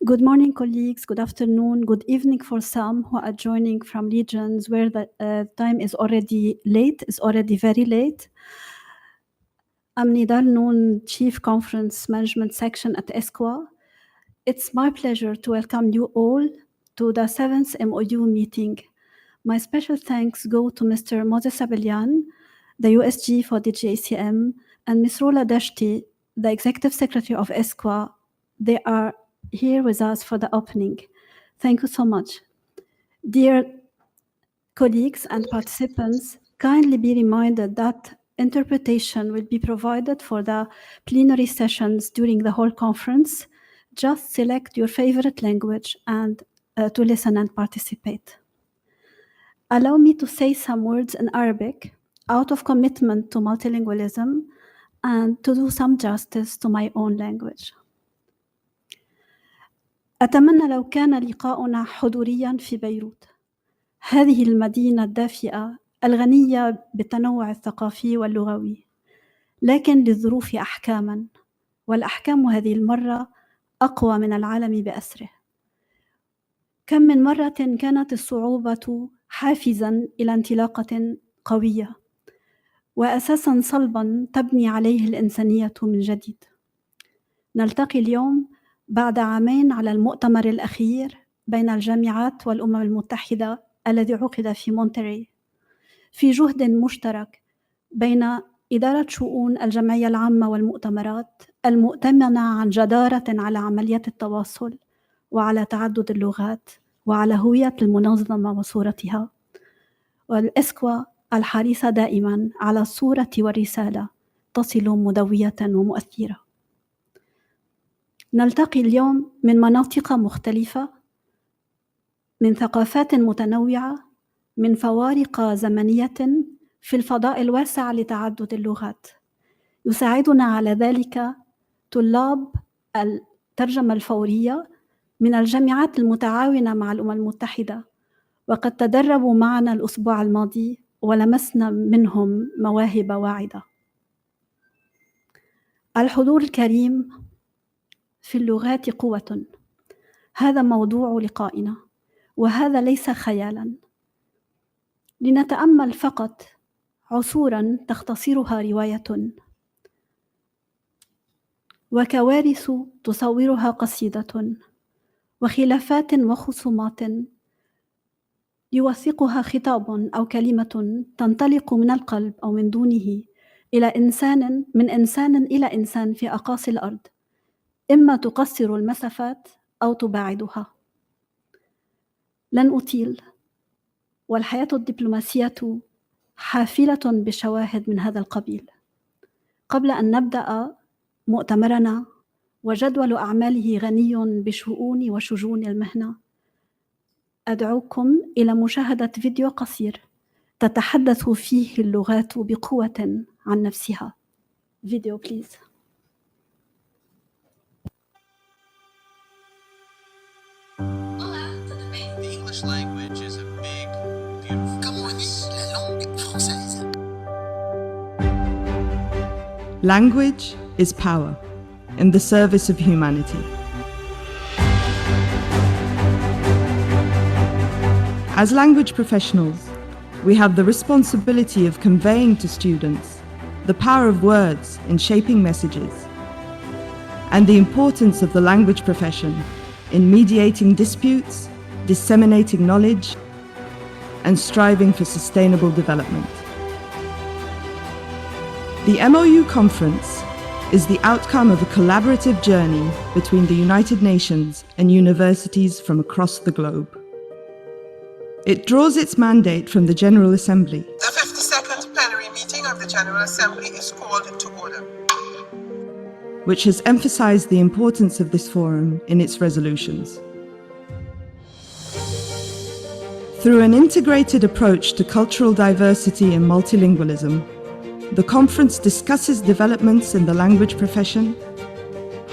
Good morning, colleagues. Good afternoon. Good evening for some who are joining from regions where the time is already late, is already very late. I'm Nidal Noon, Chief Conference Management Section at ESCWA. It's my pleasure to welcome you all to the 7th MOU meeting. My special thanks go to Mr. Moses Abelyan, the USG for the GACM, and Ms. Rola Dashti, the Executive Secretary of ESCWA. They are here with us for the opening. Thank you so much. Dear colleagues and participants, kindly be reminded that interpretation will be provided for the plenary sessions during the whole conference. Just select your favorite language and to listen and participate. Allow me to say some words in Arabic out of commitment to multilingualism and to do some justice to my own language. أتمنى لو كان لقاؤنا حضورياً في بيروت، هذه المدينة الدافئة الغنية بالتنوع الثقافي واللغوي، لكن للظروف أحكاماً، والأحكام هذه المرة أقوى من العالم بأسره. كم من مرة كانت الصعوبة حافزاً إلى انطلاقة قوية وأساساً صلباً تبني عليه الإنسانية من جديد. نلتقي اليوم بعد عامين على المؤتمر الأخير بين الجامعات والأمم المتحدة الذي عقد في مونتري، في جهد مشترك بين إدارة شؤون الجمعية العامة والمؤتمرات المؤتمنة عن جدارة على عمليات التواصل وعلى تعدد اللغات وعلى هوية المنظمة وصورتها، والإسكوا الحريصة دائما على الصورة والرسالة تصل مدوية ومؤثرة. نلتقي اليوم من مناطق مختلفة، من ثقافات متنوعة، من فوارق زمنية في الفضاء الواسع لتعدد اللغات. يساعدنا على ذلك طلاب الترجمة الفورية من الجامعات المتعاونة مع الأمم المتحدة، وقد تدربوا معنا الأسبوع الماضي ولمسنا منهم مواهب واعدة. الحضور الكريم في اللغات قوة، هذا موضوع لقائنا، وهذا ليس خيالاً. لنتأمل فقط عصوراً تختصرها رواية، وكوارث تصورها قصيدة، وخلافات وخصومات يوثقها خطاب أو كلمة تنطلق من القلب أو من دونه إلى إنسان، من إنسان إلى إنسان في أقاصي الأرض، إما تقصر المسافات أو تباعدها. لن أطيل، والحياة الدبلوماسية حافلة بشواهد من هذا القبيل. قبل أن نبدأ مؤتمرنا وجدول أعماله غني بشؤون وشجون المهنة، أدعوكم إلى مشاهدة فيديو قصير تتحدث فيه اللغات بقوة عن نفسها. فيديو بليز. Language is a big, beautiful place. Language is power in the service of humanity. As language professionals, we have the responsibility of conveying to students the power of words in shaping messages and the importance of the language profession in mediating disputes, disseminating knowledge, and striving for sustainable development. The MOU conference is the outcome of a collaborative journey between the United Nations and universities from across the globe. It draws its mandate from the General Assembly. The 52nd plenary meeting of the General Assembly is called to order, which has emphasized the importance of this forum in its resolutions. Through an integrated approach to cultural diversity and multilingualism, the conference discusses developments in the language profession,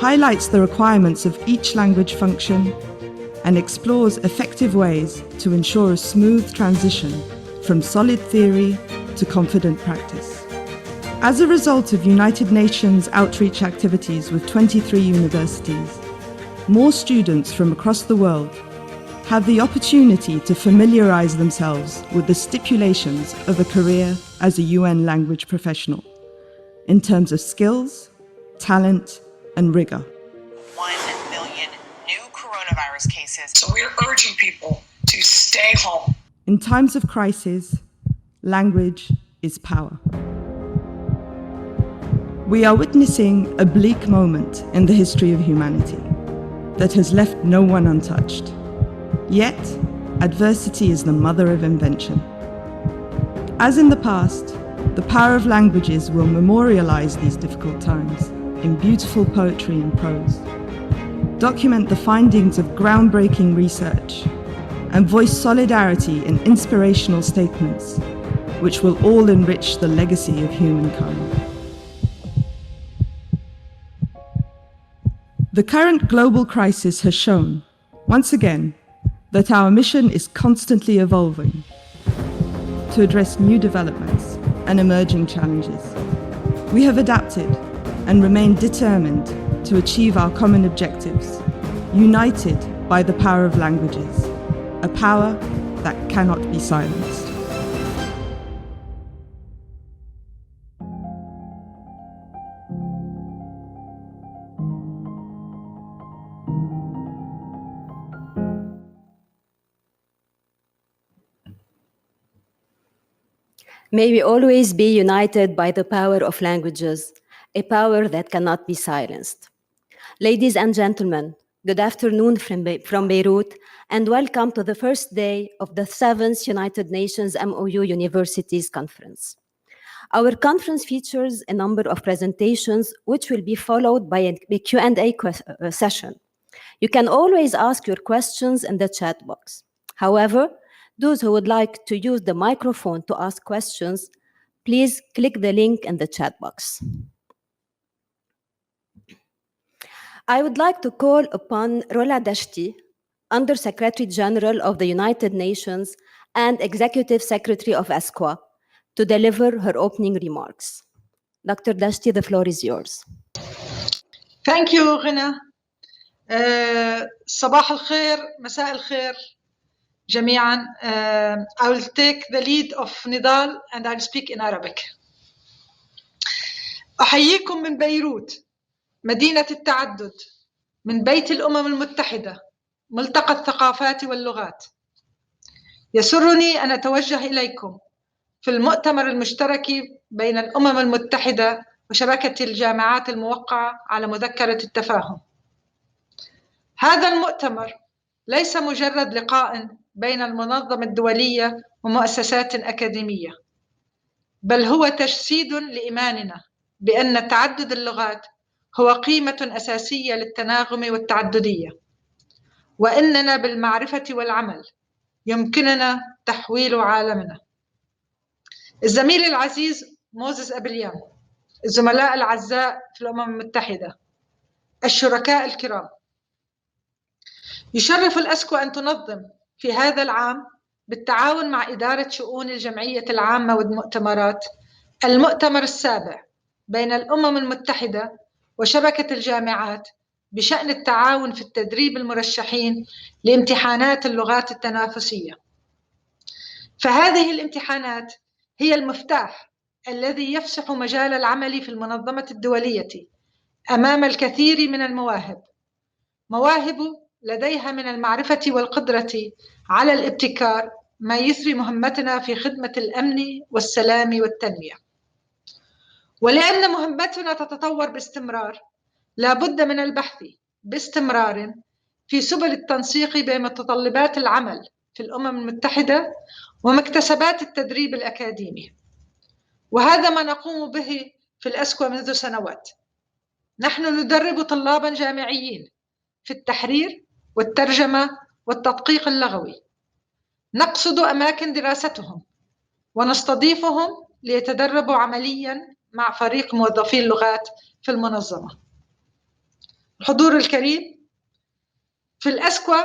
highlights the requirements of each language function, and explores effective ways to ensure a smooth transition from solid theory to confident practice. As a result of United Nations outreach activities with 23 universities, more students from across the world have the opportunity to familiarize themselves with the stipulations of a career as a UN language professional in terms of skills, talent, and rigor. 1 million new coronavirus cases. So we're urging people to stay home. In times of crisis, language is power. We are witnessing a bleak moment in the history of humanity that has left no one untouched. Yet, adversity is the mother of invention. As in the past, the power of languages will memorialize these difficult times in beautiful poetry and prose, document the findings of groundbreaking research, and voice solidarity in inspirational statements, which will all enrich the legacy of humankind. The current global crisis has shown, once again, that our mission is constantly evolving to address new developments and emerging challenges. We have adapted and remain determined to achieve our common objectives, united by the power of languages, a power that cannot be silenced. May we always be united by the power of languages, a power that cannot be silenced. Ladies and gentlemen, good afternoon from Beirut, and welcome to the first day of the 7th United Nations MOU Universities Conference. Our conference features a number of presentations, which will be followed by a Q&A session. You can always ask your questions in the chat box. However, those who would like to use the microphone to ask questions, please click the link in the chat box. I would like to call upon Rola Dashti, Under Secretary General of the United Nations and Executive Secretary of ESCWA, to deliver her opening remarks. Dr. Dashti, the floor is yours. Thank you, Ghina. صباح الخير, مساء الخير. جميعاً, I will take the lead of Nidal and I'll speak in Arabic. أحييكم من بيروت, مدينة التعدد, من بيت الأمم المتحدة, ملتقى الثقافات واللغات. يسرني أن أتوجه إليكم في المؤتمر المشترك بين الأمم المتحدة وشبكة الجامعات الموقعة على مذكرة التفاهم. هذا المؤتمر ليس مجرد لقاء بين المنظمة الدولية ومؤسسات أكاديمية، بل هو تجسيد لإيماننا بأن تعدد اللغات هو قيمة أساسية للتناغم والتعددية، وأننا بالمعرفة والعمل يمكننا تحويل عالمنا. الزميل العزيز موزس أبليان، الزملاء الأعزاء في الأمم المتحدة، الشركاء الكرام، يشرف الأسكوا أن تنظم في هذا العام بالتعاون مع إدارة شؤون الجمعية العامة والمؤتمرات المؤتمر السابع بين الأمم المتحدة وشبكة الجامعات بشأن التعاون في التدريب المرشحين لامتحانات اللغات التنافسية. فهذه الامتحانات هي المفتاح الذي يفسح مجال العمل في المنظمة الدولية أمام الكثير من المواهب، مواهب لديها من المعرفة والقدرة على الابتكار ما يثري مهمتنا في خدمة الأمن والسلام والتنمية. ولأن مهمتنا تتطور باستمرار، لا بد من البحث باستمرار في سبل التنسيق بين متطلبات العمل في الأمم المتحدة ومكتسبات التدريب الأكاديمي. وهذا ما نقوم به في الأسكوا منذ سنوات. نحن ندرب طلابا جامعيين في التحرير والترجمة والتدقيق اللغوي. نقصد أماكن دراستهم ونستضيفهم ليتدربوا عملياً مع فريق موظفي اللغات في المنظمة. الحضور الكريم، في الأسكوا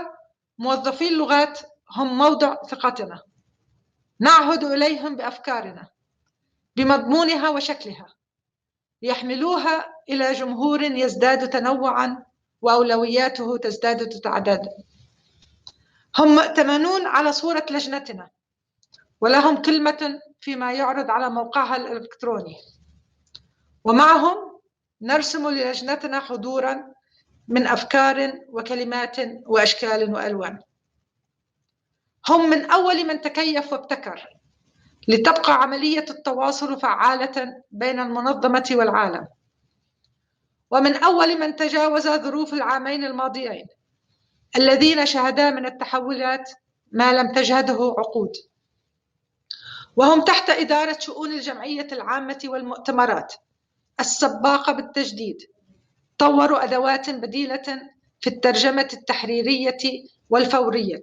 موظفي اللغات هم موضع ثقتنا. نعهد إليهم بأفكارنا بمضمونها وشكلها ليحملوها إلى جمهور يزداد تنوعاً وأولوياته تزداد وتتعدد. هم مؤتمنون على صورة لجنتنا ولهم كلمة فيما يعرض على موقعها الإلكتروني، ومعهم نرسم للجنتنا حضوراً من أفكار وكلمات وأشكال وألوان. هم من أول من تكيف وابتكر لتبقى عملية التواصل فعالة بين المنظمة والعالم، ومن أول من تجاوز ظروف العامين الماضيين الذين شهدا من التحولات ما لم تجهده عقود. وهم تحت إدارة شؤون الجمعية العامة والمؤتمرات السباقة بالتجديد طوروا أدوات بديلة في الترجمة التحريرية والفورية.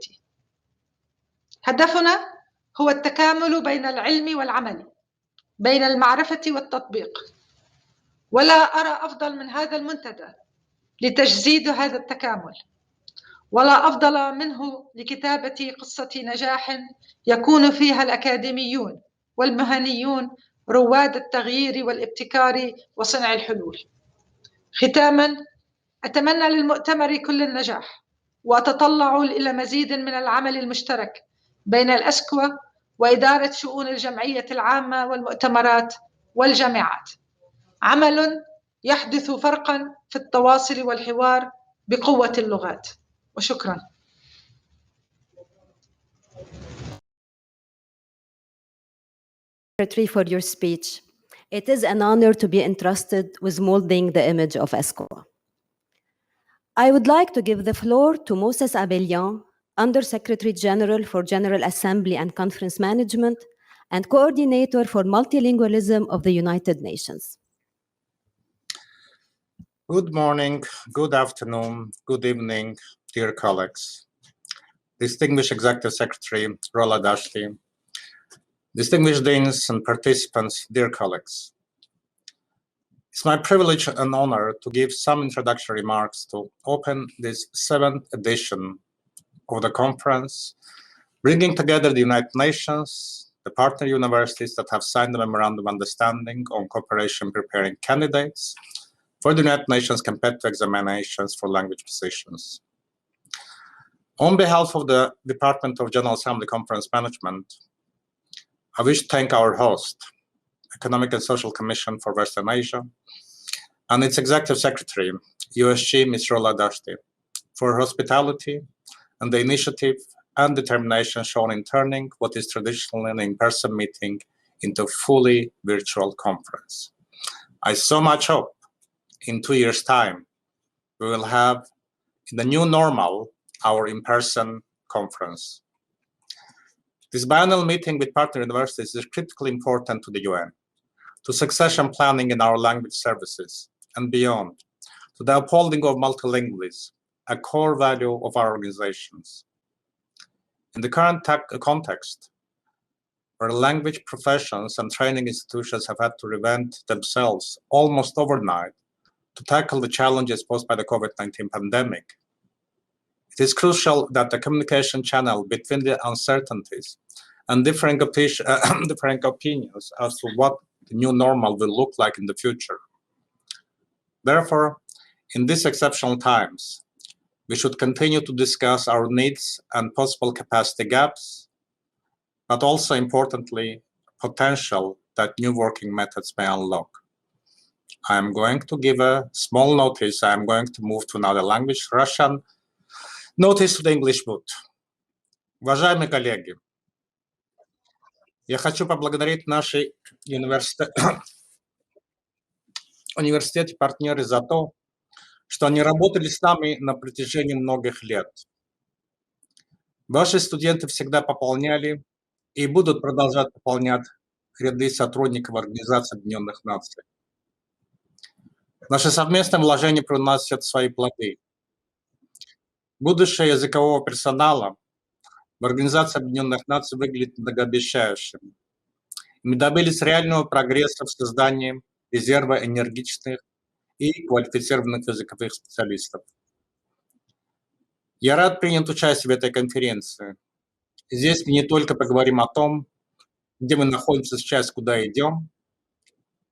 هدفنا هو التكامل بين العلم والعمل، بين المعرفة والتطبيق، ولا أرى أفضل من هذا المنتدى لتجسيد هذا التكامل، ولا أفضل منه لكتابة قصة نجاح يكون فيها الأكاديميون والمهنيون رواد التغيير والابتكار وصنع الحلول. ختاماً، أتمنى للمؤتمر كل النجاح، وأتطلع إلى مزيد من العمل المشترك بين الأسكوة وإدارة شؤون الجمعية العامة والمؤتمرات والجامعات، عمل يحدث فرقاً في التواصل والحوار بقوة اللغات. وشكراً. Secretary, for your speech. It is an honor to be entrusted with molding the image of ESCOA. I would like to give the floor to Moses Abelian, Under-Secretary General for General Assembly and Conference Management and Coordinator for Multilingualism of the United Nations. Good morning, good afternoon, good evening, dear colleagues. Distinguished Executive Secretary Rola Dashti, distinguished deans and participants, dear colleagues. It's my privilege and honor to give some introductory remarks to open this 7th edition of the conference, bringing together the United Nations, the partner universities that have signed the Memorandum of Understanding on cooperation preparing candidates for the United Nations competitive examinations for language positions. On behalf of the Department of General Assembly Conference Management, I wish to thank our host, Economic and Social Commission for Western Asia, and its Executive Secretary, USG Ms. Rola Dashti, for her hospitality and the initiative and determination shown in turning what is traditionally an in-person meeting into a fully virtual conference. I so much hope in 2 years' time, we will have, in the new normal, our in-person conference. This biannual meeting with partner universities is critically important to the UN, to succession planning in our language services, and beyond, to the upholding of multilingualism, a core value of our organizations. In the current context, where language professions and training institutions have had to reinvent themselves almost overnight to tackle the challenges posed by the COVID-19 pandemic, it is crucial that the communication channel between the uncertainties and differing opinions as to what the new normal will look like in the future. Therefore, in these exceptional times, we should continue to discuss our needs and possible capacity gaps, but also importantly, potential that new working methods may unlock. I'm going to give a small notice. I'm going to move to another language, Russian. Notice to the English boot. Уважаемые коллеги, я хочу поблагодарить наши университеты партнеры за то, что они работали с нами на протяжении многих лет. Ваши студенты всегда пополняли и будут продолжать пополнять ряды сотрудников Организации Объединенных Наций. Наши совместные вложения приносят свои плоды. Будущее языкового персонала в Организации Объединенных Наций выглядит многообещающим. Мы добились реального прогресса в создании резерва энергичных и квалифицированных языковых специалистов. Я рад принять участие в этой конференции. Здесь мы не только поговорим о том, где мы находимся сейчас, куда идем,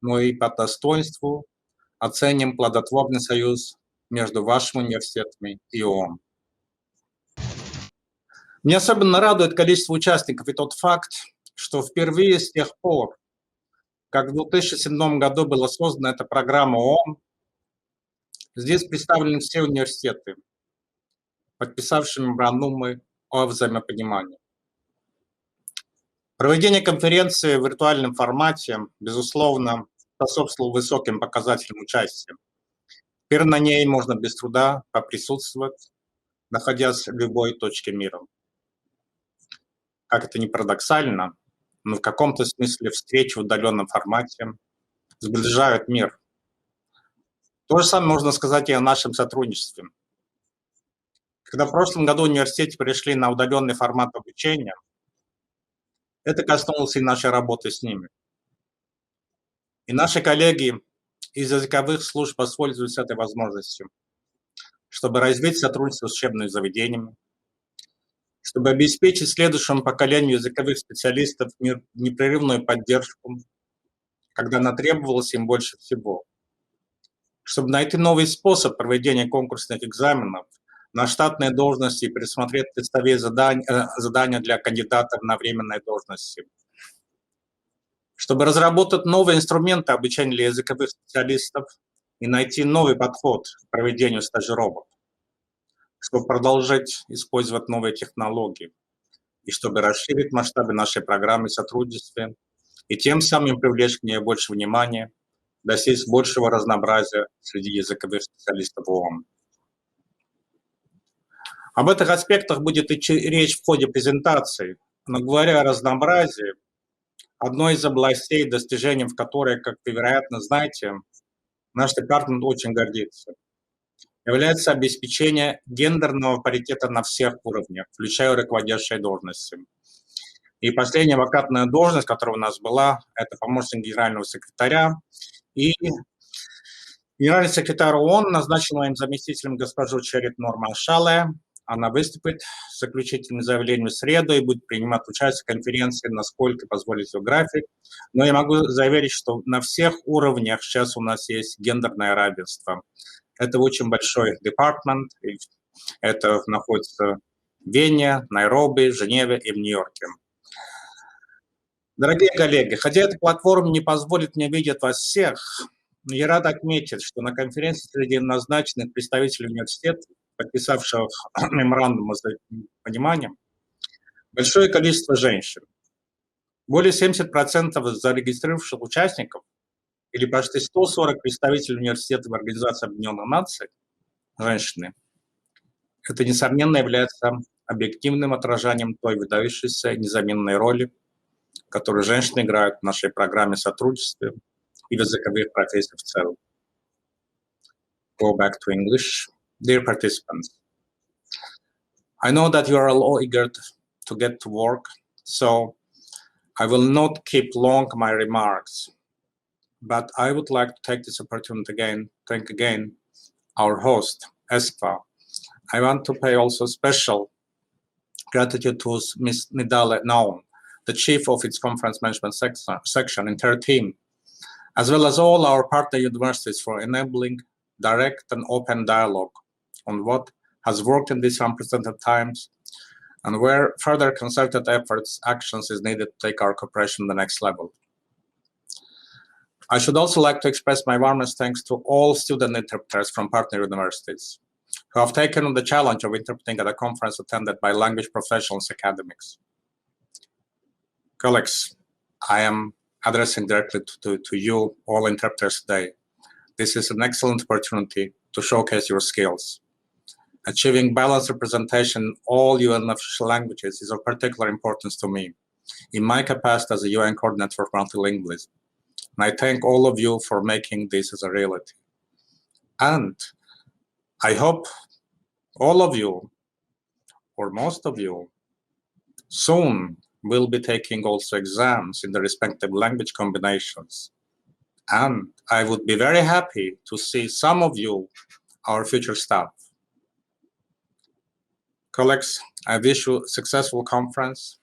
но и по достоинству оценим плодотворный союз между вашими университетами и ООН. Меня особенно радует количество участников и тот факт, что впервые с тех пор, как в 2007 году была создана эта программа ООН, здесь представлены все университеты, подписавшие меморандумы о взаимопонимании. Проведение конференции в виртуальном формате, безусловно, способствовало высоким показателям участия. Теперь на ней можно без труда поприсутствовать, находясь в любой точке мира. Как это ни парадоксально, но в каком-то смысле встречи в удаленном формате сближают мир. То же самое можно сказать и о нашем сотрудничестве. Когда в прошлом году университеты перешли на удаленный формат обучения, это коснулось и нашей работы с ними. И наши коллеги из языковых служб воспользуются этой возможностью, чтобы развить сотрудничество с учебными заведениями, чтобы обеспечить следующему поколению языковых специалистов непрерывную поддержку, когда она требовалась им больше всего, чтобы найти новый способ проведения конкурсных экзаменов на штатные должности и пересмотреть тестовые задания для кандидатов на временные должности, чтобы разработать новые инструменты обучения для языковых специалистов и найти новый подход к проведению стажировок, чтобы продолжать использовать новые технологии и чтобы расширить масштабы нашей программы сотрудничества и тем самым привлечь к ней больше внимания, достичь большего разнообразия среди языковых специалистов ООН. Об этих аспектах будет идти речь в ходе презентации, но говоря о разнообразии, одной из областей, достижением в которой, как вы, вероятно, знаете, наш департамент очень гордится, является обеспечение гендерного паритета на всех уровнях, включая руководящие должности. И последняя вакантная должность, которая у нас была, это помощник генерального секретаря. И генеральный секретарь ООН назначил моим заместителем госпожу Черит Норман Шале. Она выступит с заключительным заявлением в среду и будет принимать участие в конференции, насколько позволит ее график. Но я могу заверить, что на всех уровнях сейчас у нас есть гендерное равенство. Это очень большой департамент. Это находится в Вене, Найроби, Женеве и в Нью-Йорке. Дорогие коллеги, хотя эта платформа не позволит мне видеть вас всех, но я рад отметить, что на конференции среди назначенных представителей университета, подписавших меморандум о взаимопонимании, большое количество женщин. Более 70% зарегистрировавших участников, или почти 140 представителей университетов Организации Объединенных Наций, женщины. Это, несомненно, является объективным отражением той выдающейся незаменной роли, которую женщины играют в нашей программе сотрудничества и в языковых профессиях в целом. Go back to English. Dear participants, I know that you are all eager to get to work, so I will not keep long my remarks, but I would like to take this opportunity again, thank again our host, ESPA. I want to pay also special gratitude to Ms. Nidale Naum, the chief of its conference management section and her team, as well as all our partner universities for enabling direct and open dialogue on what has worked in these unprecedented times and where further concerted efforts, actions is needed to take our cooperation to the next level. I should also like to express my warmest thanks to all student interpreters from partner universities who have taken on the challenge of interpreting at a conference attended by language professionals and academics. Colleagues, I am addressing directly to you, all interpreters today. This is an excellent opportunity to showcase your skills. Achieving balanced representation in all UN official languages is of particular importance to me in my capacity as a UN coordinator for multilingualism. And I thank all of you for making this as a reality. And I hope all of you, or most of you, soon will be taking also exams in the respective language combinations. And I would be very happy to see some of you, our future staff. Colleagues, I wish you a successful conference,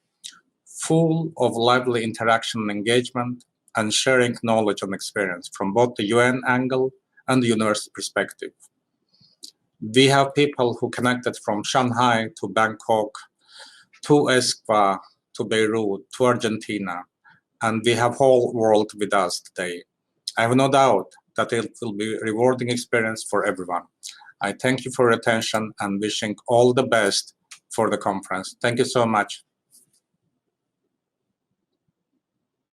full of lively interaction and engagement, and sharing knowledge and experience from both the UN angle and the university perspective. We have people who connected from Shanghai to Bangkok, to Esqua, to Beirut, to Argentina, and we have whole world with us today. I have no doubt that it will be a rewarding experience for everyone. I thank you for your attention and wishing all the best for the conference. Thank you so much.